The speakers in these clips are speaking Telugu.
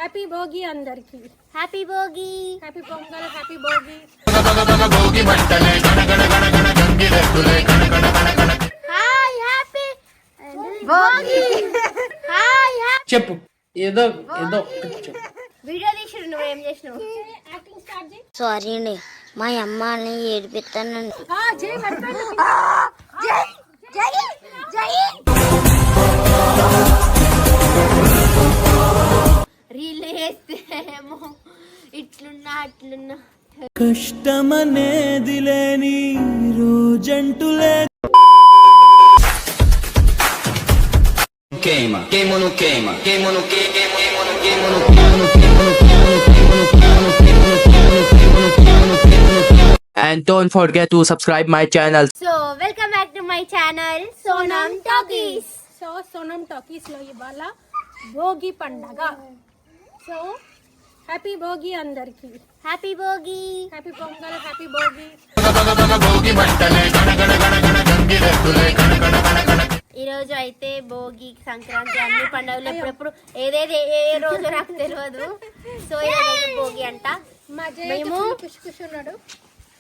హ్యాపీ భోగి అందరికి. Happy Bhogi, happy pongal, happy Bhogi. Hi happy Bhogi. Hi చెప్పు ఏదో ఏదో వీడియో తీసిరు, నువ్వేం చేసినావు? యాక్టింగ్ స్టార్ట్ చేయి. సారీ అండి, మా అమ్మని ఏడిపిస్తానండి. జై మర్చిపోయాను. రీల్ వేస్తేమో ఇట్లున్నా అట్లున్నా. కష్టమనేది లేని రోజంటూ లేదు. Queima, queima no queima, queima no queima, queima no queima no and don't forget to subscribe my channel. So welcome back to my channel Sonam talkies. So Sonam talkies లో ఇవాళ భోగి పండగ. సో హ్యాపీ భోగి అందరికి. Happy Bhogi, happy pongal, happy Bhogi. ఈ రోజు అయితే భోగి, సంక్రాంతి అన్ని పండుగలు ఎప్పుడెప్పుడు ఏదేది ఏ రోజు నాకు తెలియదు. సో ఈ రోజు భోగి అంట. మా మేము ఖుషి ఖుషి ఉన్నాడు,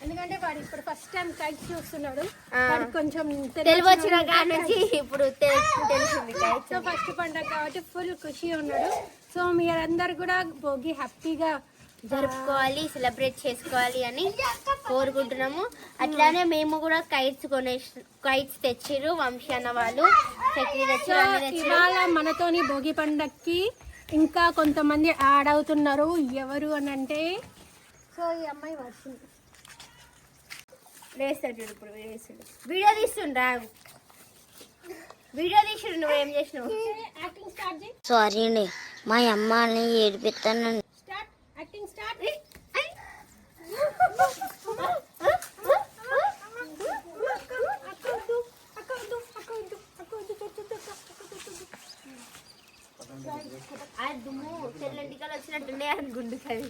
ఎందుకంటే వాడు ఇప్పుడు ఫస్ట్ టైం కైట్స్ చూస్తున్నాడు. వాడికి కొంచెం తెలివి వచ్చిన కాడ నుంచి ఇప్పుడు తెలిసింది. సో ఫస్ట్ పండగ కాబట్టి ఫుల్ ఖుషి ఉన్నాడు. సో మీరందరు కూడా భోగి హ్యాపీగా జరుపుకోవాలి, సెలబ్రేట్ చేసుకోవాలి అని కోరుకుంటున్నాము. అట్లానే మేము కూడా కైట్స్ తెచ్చిర్రు, వంశీ అన్న వాళ్ళు చక్రీ తెచ్చారు. ఇవాళ మనతోని భోగి పండగకి ఇంకా కొంతమంది యాడ్ అవుతున్నారు. ఎవరు అని అంటే, సో ఈ అమ్మాయి వచ్చింది. వేస్తాడు ఇప్పుడు వీడియో తీస్తుండ్రా. వీడియో తీసిరు, నువ్వేం చేసినావు? యాక్టింగ్ స్టార్ట్ చేయి. సారీ అండి, మా అమ్మని ఏడిపిస్తానండి. Start acting start. తెల్లంటికలు వచ్చినట్టుండే గుండుకవి.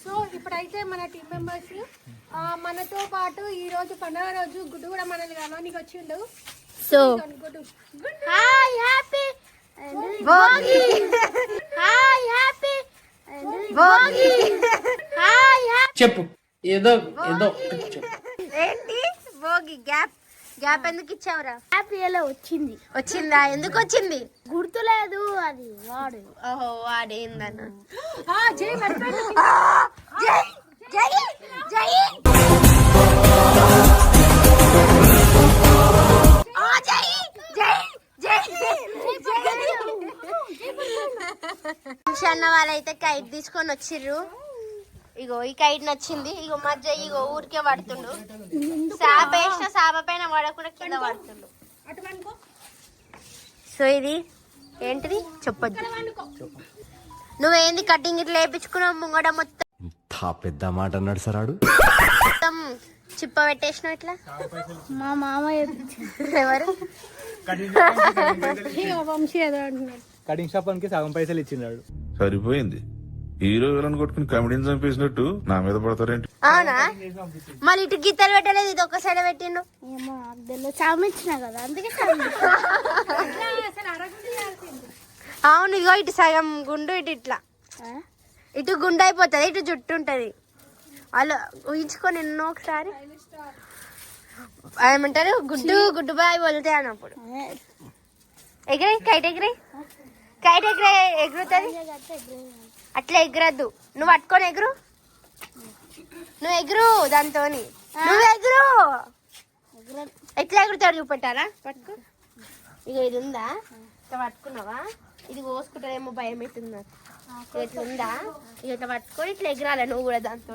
సో ఇప్పుడైతే మన టీం మెంబర్స్ మనతో పాటు ఈ రోజు పండుగ రోజు గుడ్డు కూడా మనల్ని కలవడానికి వచ్చిండు. సో గుడ్డు hi happy Bhogi, hi happy Bhogi, hi చెప్పు ఏదో ఏదో చెప్పు. ఏంటి భోగి గ్యాప్ ఎందుకు ఇచ్చావురా? హ్యాపీ ఎలా వచ్చిందా? ఎందుకు వచ్చింది గుర్తులేదు. అది వాడు, ఓహో వాడేందన్న. జై మర్చిపోయాను. అన్న వాళ్ళైతే కైట్ తీసుకొని వచ్చిర్రు. ఇగో ఈ కైట్ నచ్చింది. ఇగో మధ్య ఇగో ఊరికే పడుతుండు. సాప వేసిన సాప పైన పడకుండా కింద పడుతుండు. సో ఇది ఏంటిది చెప్పొద్దు. నువ్వేంది కటింగ్ ఇట్లా వేయించుకున్నావు? ముంగడ మొత్తం పెద్ద మాట అన్నాడు సరాడు. మొత్తం చిప్ప పెట్టేసినావు ఇట్లా. మా మామయ్య ఎవరు? వంశీ ఏదో అంటున్నాడు. కటింగ్ షాప్ అనికి సగం పైసలు ఇచ్చినాడు. సరిపోయింది. హీరో విలన్ కొట్టుకుని కమెడీని చంపేసినట్టు నా మీద పడతారేంటి? అవునా? మళ్ళీ ఇటు గీతలు పెట్టలేదు, ఇది ఒక సైడ్ పెట్టిండు. ఏమో చామిచ్చిన కదా, అందుకే అవును, ఇగో ఇటు సగం గుండు, ఇటు ఇట్లా ఇటు గుండు అయిపోతుంది, ఇటు జుట్టు ఉంటది. వాళ్ళు ఊహించుకొని ఎన్నో ఒకసారి ఏమంటారు గుడ్డు బాయ్ వెళ్తాయి అన్నప్పుడు. ఎగిరే కైట్ ఎగురుతుంది. అట్లా ఎగురద్దు, నువ్వు పట్టుకొని ఎగురు. నువ్వు ఎగురు దాంతో, నువ్వు ఎగురు. ఎట్లా ఎగురుతాడు చూపెట్టారా? పట్టుకో. ఇక ఇది ఉందా, ఇట్లా పట్టుకున్నావా? ఇది కోసుకుంటారేమో భయం అవుతుంది నాకు. ఇట్లా ఉందా, ఇక ఇట్లా పట్టుకొని ఇట్లా ఎగరాలి నువ్వు కూడా దాంతో.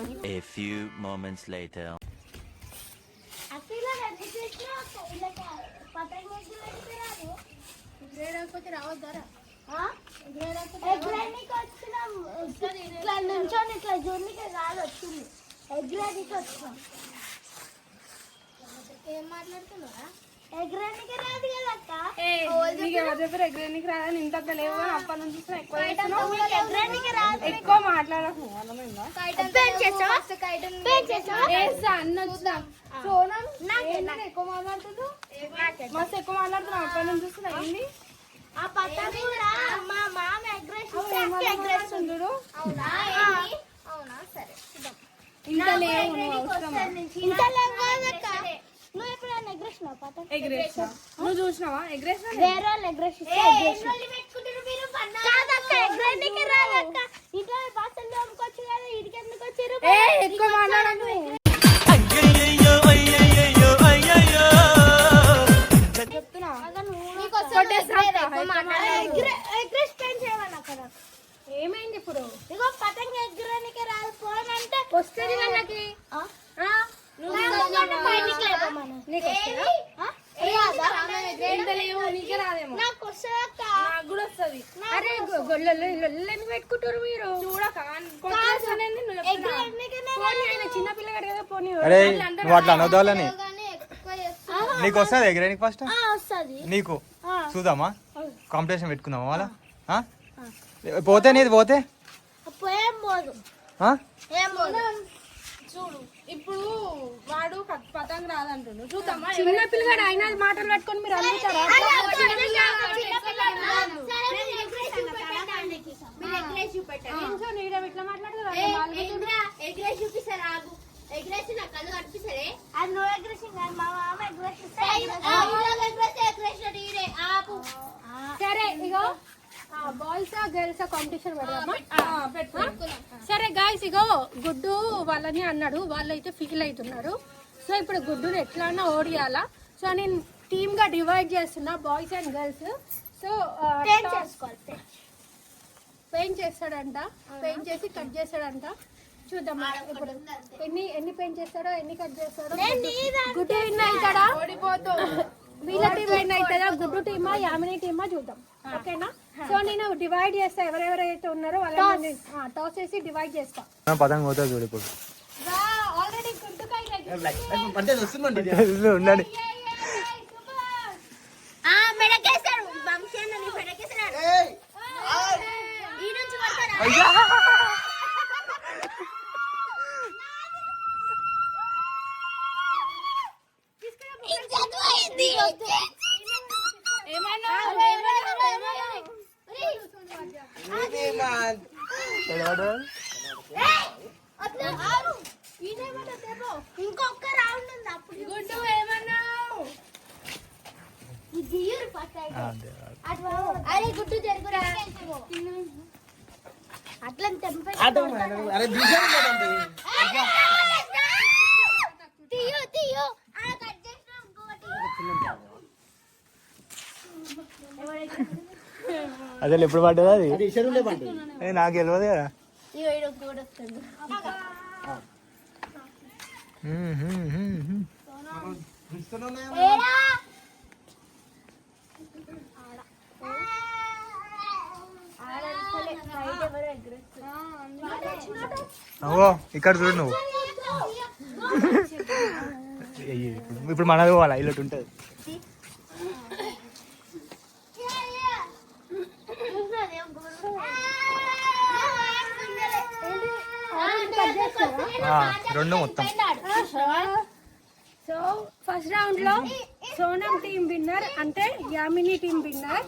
రావద్దారా? ఇట్లా నుంచొని ఇట్లా జోన్నికే కాదు వచ్చింది, ఎగ్రానికి వచ్చినాం. ఏం మాట్లాడుతున్నావా? ఎగ్రానికి రాదు కదా అక్క. ఎగ్రానికి రాదని ఇంత లేవు కానీ అప్పటి నుంచి ఎక్కువ మాట్లాడకు. అన్న వచ్చినా సోనం ఎక్కువ మాట్లాడుతున్నావు, మస్తు ఎక్కువ మాట్లాడుతున్నావు. అప్పటి నుంచి చూస్తున్నా ఏంది ఆ పతంగి కూడా మా మామ ఎగ్రేస్తుంది. అవునా సరే ఇంకా లేవు నువ్వు అవసరమా? నువ్వు ఎప్పుడైనా ఎగ్రేసినావు పతంగి? ఎగరేస్తా. నువ్వు చూసినావా ఎగరేస్తా? వేరే వాళ్ళు ఎగ్రేసిస్తే కాదక్క, ఎగ్రేయడానికి రాదక్క. ఇంట్లో బాసలు అమ్ముకోవచ్చు కదా, ఇడికి ఎందుకు వచ్చారు? ఎక్కువ మాట్లాడకు. ఏమైంది ఇప్పుడు? ఇగో పతంగి ఎగ్రేయడానికి రాదు పోనంటే వస్తుంది వాళ్ళకి. నీకు వస్తుందా? ఎంత లేవు, నీకే రాదేమో. నాకు వస్తుందక్క. నాకు కూడా వస్తుంది. అరే గొల్లెలు పెట్టుకుంటారు మీరు. చూడక చిన్న పిల్లగాడు కదా పోనీ. అరే నువ్వు అట్లా అనొద్దాలని. నీకు వస్తుంది ఎగరేనికి ఫస్ట్ వస్తుంది నీకు చూద్దామా? కాంపిటీషన్ పెట్టుకుందామా వాళ్ళ? పోతే నీది పోతే ఏం పోదు ఆ? ఏం పోదు. చూడు ఇప్పుడు వాడు పతంగ రాదంటుండు. చూద్దామా? చిన్న పిల్లగాడు అయినా మాటలు పెట్టుకొని మీరు అందుతారా? ఇట్లా మాట్లాడతారు. అది నువ్వు ఎగ్రేషన్ కాదు, మా మామ సరే ఇగో బాయ్స్ గర్ల్స్ కాంపిటీషన్ పెడదామా? సరే గాయ్స్ ఇగో గుడ్డు వాళ్ళని అన్నాడు, వాళ్ళైతే ఫీల్ అవుతున్నారు. సో ఇప్పుడు గుడ్డుని ఎట్లా అన్నా ఓడియాలా. సో నేను టీమ్ గా డివైడ్ చేస్తున్నా బాయ్స్ అండ్ గర్ల్స్. సో చేసుకోవాలి. పెయింట్ చేస్తాడంట, పెయింట్ చేసి కట్ చేస్తాడంట. చూద్దాం ఇప్పుడు ఎన్ని పెయింట్ చేస్తాడో, ఎన్ని కట్ చేస్తాడో. గుడ్డు విన్ అవుతాడా? వీళ్ళ టీం విన్ అవుతుందా? గుడ్డు టీమా యామిని టీమా చూద్దాం. ఓకేనా? సో నేను డివైడ్ చేస్తా, ఎవరెవరైతే ఉన్నారో వాళ్ళని టాస్ చేసి డివైడ్ చేస్తా. పతంగ పోతుంది చూడు ఇప్పుడు. ఆల్రెడీ గుడ్డుకాయ ఉండండి. మెడకేస్తాడు వంశీ మెడకేస్తాడు. ఈ నుంచి పడతారా? ఇంకొక రౌండ్ ఉంది అప్పుడు. గుడ్డు ఏమన్నావు? అరే గుడ్డు జరుగురా అట్లా తెంప తీయో తీయో కట్ చేసిన అసలు ఎప్పుడు పడ్డది అది? నాకు తెలియదు కదా. ఓ ఇక్కడ చూడు నువ్వు. ఇప్పుడు మనది పోవాలా? ఇల్లు ఉంటుంది. రెండు మొత్తం. సో ఫస్ట్ రౌండ్ లో సోనం టీమ్ విన్నర్, అంటే Yamini team winner.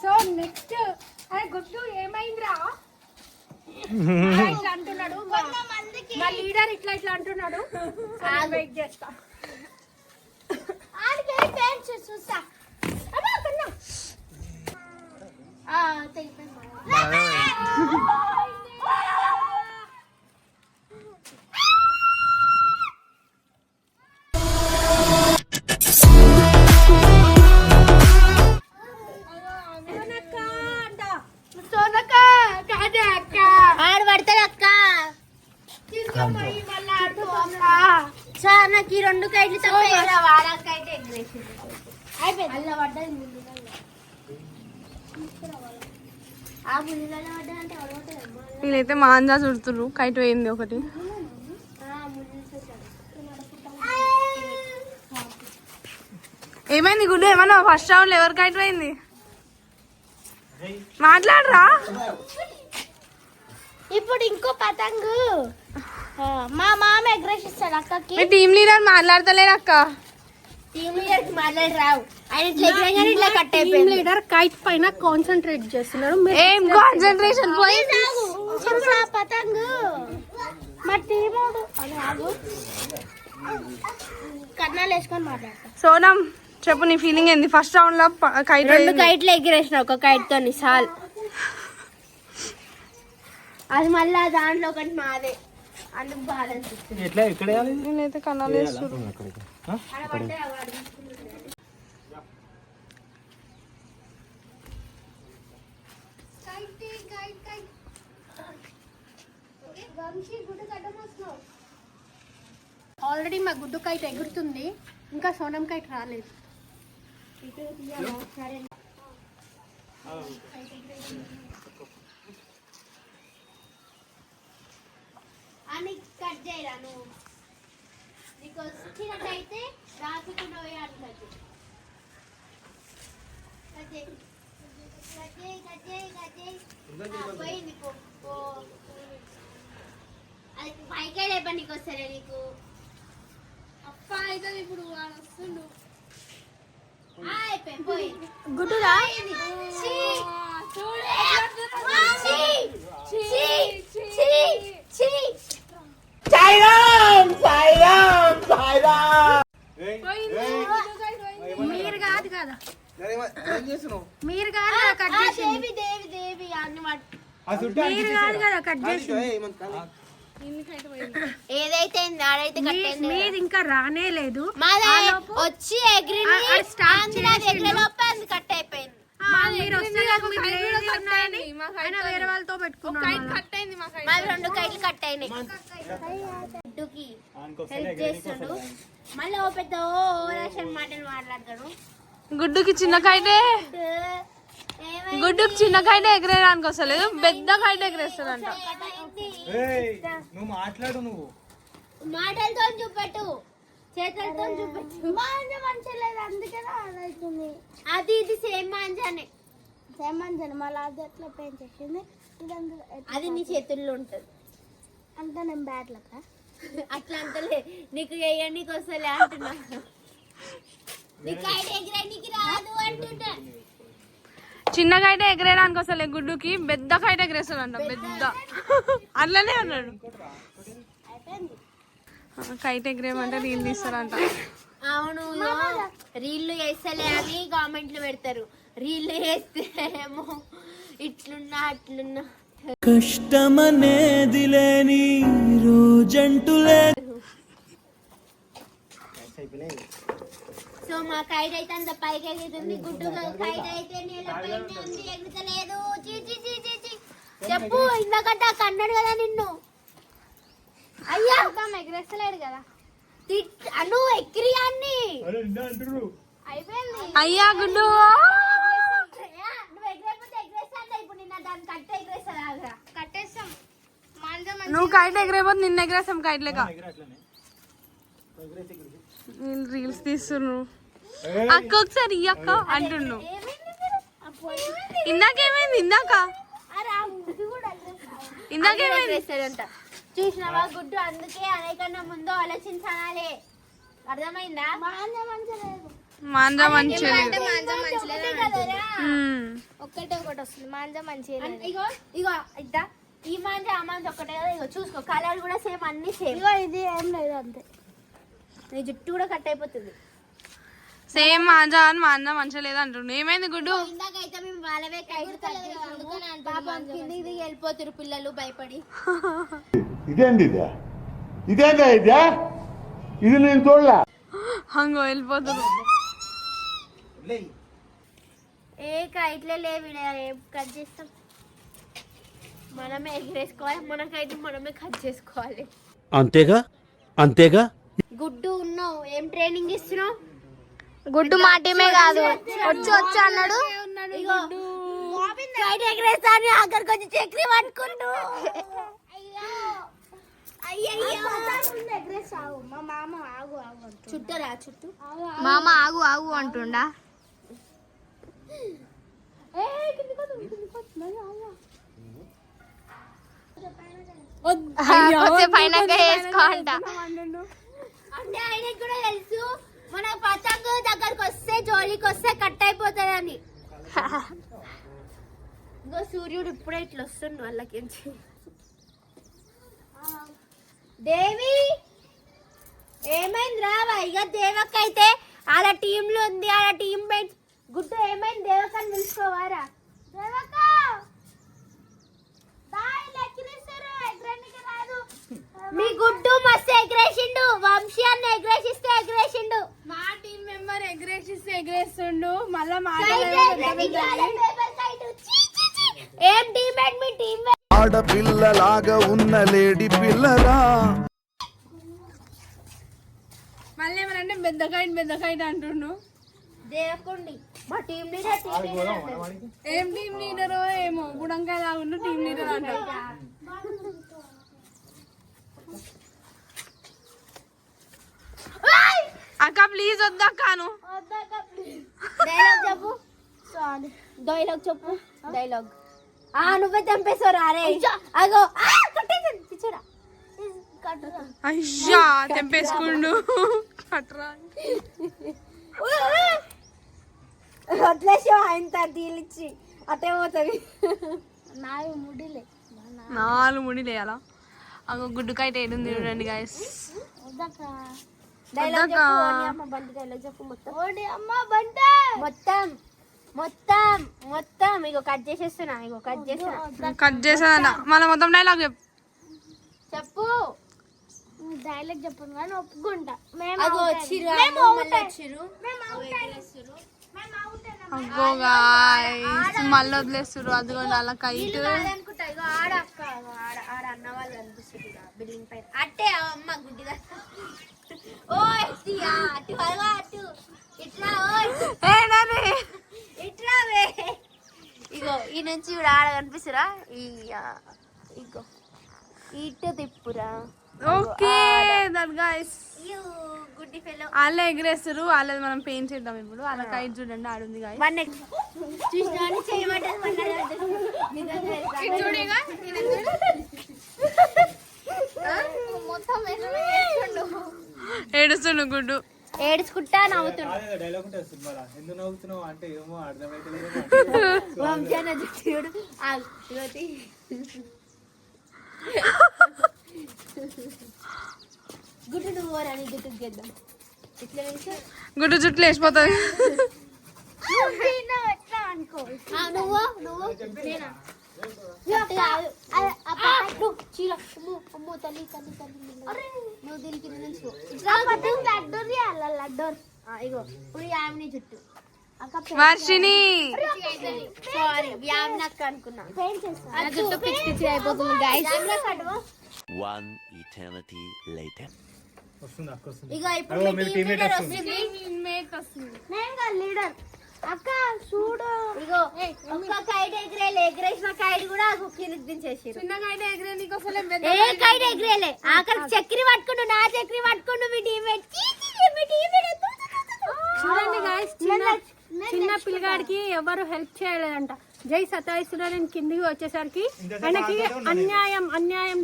So next అరే గుడ్డు ఏమైందిరా? ఇట్లా అంటున్నాడు మా లీడర్, ఇట్లా అంటున్నాడు. వెయిట్ చేస్తా. చూస్తా ఆడు పడతాడు అక్క. సార్ నాకు ఈ రెండు కైట్లు వాడకైతే అయిపోయింది. అల్ల పడ్డది ఆ ముళ్ళలో పడ్డదంటే వీళ్ళైతే మాంజా చుడుతుర్రు. కైట్ వేయింది ఒకటి. ఏమైంది గుడ్డు? ఏమన్నా ఫస్ట్ రౌండ్ లో ఎవరు కైట్ పోయింది? మాట్లాడరా. ఇప్పుడు ఇంకో పతంగు మా మామ ఎగ్రేసిస్తాడు అక్కకి. టీమ్ లీడర్ మాట్లాడతలేరు అక్క. టీమ్ లీడర్ మాట్లాడి రావు. ఆయన ఇట్లా ఎగరగానే ఇట్లా కట్ టీమ్ అయిపోయింది. లీడర్ కైట్ పైన కాన్సన్ట్రేట్ చేస్తున్నారు. ఏం కాన్సన్ట్రేషన్ పోయి పతంగ్ మా టీమ్ కన్నాలు వేసుకొని మాట్లాడతాం. సోనం చెప్పు నీ ఫీలింగ్ ఏంది? ఫస్ట్ రౌండ్ లో కైట్ 2 కైట్లు ఎగిరేసిన ఒక కైట్ తోని సాల్. అది మళ్ళా దాంట్లో ఒకటి మాదే, అందుకు బాధ అనిపిస్తుంది. ఎట్లా ఎక్కడ వేయాలి? నేనైతే కన్నాలు వేస్తున్నా. ఆల్రెడీ మా గుడ్డు కైట్ ఎగురుతుంది, ఇంకా సోనం కైట్ రాలేదు. అని కట్ చేయరా నువ్వు, నీకు వచ్చినట్టయితే రాసుకుని పోయాలి. పోయింది అది పైకే లేప నీకు వస్తారే నీకు అప్ప అయితే ఇప్పుడు వాడు వస్తుండు. పోయింది గుడ్డు రా. మీరు కాదు కదా, మీరు కాదు కదా కట్ చేసింది. దేవి దేవి అన్ని మీరు కాదు కదా కట్ చేసింది. ఏదైతే ఆడైతే కట్టేది మీది ఇంకా రానే లేదు. వచ్చి ఎగిరి స్టార్ట్ ఎగిరేలోపే అది కట్ అయిపోయింది. మీరు వస్తే నాకు మీకు లేదు ఉన్నాయని ఆయన వేరే వాళ్ళతో పెట్టుకున్నాను. మాది 2 కైట్లు కట్ అయినాయి. గుడ్డుకి హెల్ప్ చేస్తాడు, మళ్ళీ ఓ పెద్ద ఓవరాక్షన్ మాటలు మాట్లాడతాడు. గుడ్డుకి చిన్న కైటే ఎగరేయడానికి వస్తలేదు, పెద్ద కైట్ ఎగరేస్తాడంట. నువ్వు మాట్లాడు, నువ్వు మాటలతో చూపెట్టు, చేతులతో చూపెట్టు. మంచలేదు అందుకే అవుతుంది. అది ఇది సేమ్ మాంజానే, సేమ్ మంచి మళ్ళీ అది ఎట్లా పెయింట్ చేసింది. అది నీ చేతుల్లో ఉంటది. అంటే నేను బ్యాట్ లెక్క అట్లా అంటలే, నీకు వేయడానికి వస్తలే అంటున్నా. నీకు ఎగిరేయడానికి రాదు అంటున్నా. చిన్న కైట ఎగరేయడానికి వస్తలే గుడ్డుకి, పెద్ద కైట ఎగరేస్తాడంట. పెద్ద అట్లనే అన్నాడు. కైట్ ఎగరేయమంటే రీల్ తీస్తారంట. అవును, రీళ్లు వేస్తలే అని కామెంట్లు పెడతారు. రీళ్లు వేస్తే ఏమో ఇట్లున్నా అట్లున్నా. కష్టమనేది లేని రోజంటూ లేదు. సో మా కైట్ అయితే అంత పైకి ఎగురుతుంది, గుడ్డు కైట్ అయితే నేలపైనే ఉంది, ఎగురుతలేదు. చెప్పు, ఇందాకట కన్నాడు కదా నిన్ను. అయ్యా ఎగరేస్తలేడు కదా, అను ఎక్కిరి అన్ని అయిపోయింది. అయ్యా గుడ్డు నువ్వు ఎగిరైపోతే ఎగిరేస్తా అంటే ఇప్పుడు నిన్న దాన్ని కట్ట ఎగిరేస్తా. కట్టేస్తాం. నువ్వు కైట్ ఎగరేపోతే నిన్న ఎగరేస్తాం కైట్ లేక. నేను రీల్స్ తీస్తున్నాను. అక్క ఒకసారి ఈ అక్క అంటుండు. ఇందాకేమైంది? ఇందాకేమైందంట చూసినావా గుడ్డు? అందుకే అనేకన్నా ముందు ఆలోచించాలి, అర్థమైందా? మాంజా మంచిగా ఒక్కటే ఒకటి వస్తుంది మాంజా మంచిగా. ఇగో ఇగో ఇద్దా, ఈ మాంజ ఆ మాంజ ఒక్కటే కదా. ఇగో చూసుకో, కలర్ కూడా సేమ్, అన్ని సేమ్. ఇగో ఇది ఏం లేదు అంతే. నీ జుట్టు కూడా కట్ అయిపోతుంది. సేమ్ మాంజా అని మాంజా మంచిగా లేదు అంటుండు. ఏమైంది గుడ్డు? ఇందాకైతే మేము వాళ్ళవే పాపం కిందికి దిగి వెళ్ళిపోతారు పిల్లలు భయపడి. ఇదేందా ఇది నేను చూడలే. హంగో వెళ్ళిపోతారు. ఏ కైట్లే లేవు, ఏం కట్ చేస్తాం? మనమే ఎగిరేసుకోవాలి, మనకైతే మనమే కట్ చేసుకోవాలి. అంతేగా గుడ్డు ఉన్నావు, ఏం ట్రైనింగ్ ఇస్తున్నావు? గుడ్డు మా టీమే కాదు, వచ్చి అన్నాడు. ఇగో కైట్ ఎగిరేస్తాను, అక్కడికి వచ్చి చక్రి పట్టుకుంటూ. మా మామ ఆగు చుట్టరా చుట్టూ మామ ఆగు అంటుండా. పైన వేసుకో అంట. అంటే ఆయనకు కూడా తెలుసు మన పతంగు దగ్గరకు వస్తే జోలికి వస్తే కట్ అయిపోతుందని. ఇంకో సూర్యుడు ఇప్పుడే ఇట్లా వస్తుండు వాళ్ళకించి. దేవి ఏమైంది రావా? ఇక దేవక్క అయితే వాళ్ళ టీంలో ఉంది, వాళ్ళ టీం మేట్ గుడ్డు ఏమైంది? దేవక్కని పిలుచుకోవారా? దేవక్క మీ గుడ్డు మస్తు ఎగ్రేసిండు, వంశీ అన్న ఎగ్రేసిస్తే ఎగ్రేసిండు. మా టీం మెంబర్ ఎగ్రేసిస్తే ఎగ్రేస్తుండు. మళ్ళా మా ఏం టీమేట్ మీ టీం? ఆడపిల్లలాగా ఉన్న లేడీ పిల్లరా. మళ్ళీ ఏమనంటే బెద్దకైట్ అంటుండు. దేవకుండి మా టీం లీడర్ ఏం టీం లీడరో ఏమో, గుడంకాయ లాగుండు టీం లీడర్ అంటారు. అక్క ప్లీజ్ వద్దక్కాను. డైలాగ్ చెప్పు, డైలాగ్ చెప్పు, డైలాగ్. నువ్వే చంపేశారు. అరే అగో పిచ్చరా అయ్యా తెంపేసుకుండు. కట్రా వదిలేసి ఆయన తీలిచ్చి అటే పోతుంది. నాలుగు ముడిలే 4 ముడి లేయాలా? అగో గుడ్డుకైతే ఏడుంది చూడండి గాయస్. డైలాగ్ చెప్పు మొత్తం. మొత్తం మొత్తం మొత్తం ఇగో కట్ చేసేస్తున్నా, ఇగో కట్ చేస్తున్నా. కట్ చేసేదన్న మళ్ళీ మొత్తం డైలాగ్ చెప్పు. డైలాగ్ చెప్పను కానీ ఒప్పుకుంటా. అగో వచ్చిర్రు, అగ్గో గాయ్స్ మళ్ళీ వదిలేస్తారు. అదిగోండి అలా కైట్. అనుకుంటా. ఇగో ఆడ అక్క, ఆడ అన్న వాళ్ళు కనిపిస్తుంది బిల్డింగ్ పైన. అట్టే అమ్మ గుడ్డిగా. ఓ ఎస్టియా అటు అగో అటు ఇట్లా. ఇట్లా ఇగో ఈ నుంచి ఇప్పుడు ఆడ కనిపిస్తురా. ఇగో ఇటు తిప్పురా. ఓకే దట్ గైస్ గుడ్డి ఫెలో వాళ్ళే ఎగిరేస్తారు. వాళ్ళది మనం పెయింట్ చేద్దాం ఇప్పుడు. అలా కైట్ చూడండి ఆడుంది గాయస్. చూసిన చేయమంటే మొత్తం ఏడుస్తుండు గుడ్డు. ఏడుచుకుంటా నవ్వుతుండు. డైలాగ్ ఉంటుంది సినిమాలో. ఎందుకు నవ్వుతున్నావు అంటే ఏమో అర్థమైతే వంశాన చూడు. గుడ్డు నువ్వు అని గుడ్డుకు గెద్దాం. ఇట్లా గుడ్డు చుట్టూ వేసిపోతుంది. అనుకో. నువ్వు నువ్వు నేనా? తల్లి తల్లి తల్లి నువ్వు దీనికి నుంచి లడ్డోర్. ఇగో ఇప్పుడు యామిని చుట్టూ వర్షిని. సారీ యామినక్క అనుకున్నా. జుట్టు పిచ్చి పిచ్చి అయిపోతుంది గైస్. One eternity later. వస్తుంది అక్క వస్తుంది. ఇగో ఇప్పుడు మీ టీం లీడర్ వస్తుంది. నేను లీడర్. అక్క చూడు. ఇగో ఒక్క కైట్ ఎగిరేలే, ఎగిరేసిన కైట్ కూడా కిందకి దించేసారు. చిన్న కైట్ ఎగిరే నీకు అసలు ఏ కైట్ ఎగిరేలే. ఆఖరి చక్రి పట్టుకుండు, నా చక్రి పట్టుకుండు మీ టీమేట్. చూడండి గాయస్, చిన్న పిల్లగాడికి ఎవరు హెల్ప్ చేయలేదంట. జై సతాయిస్తున్నారని కిందికి వచ్చేసరికి ఆయనకి అన్యాయం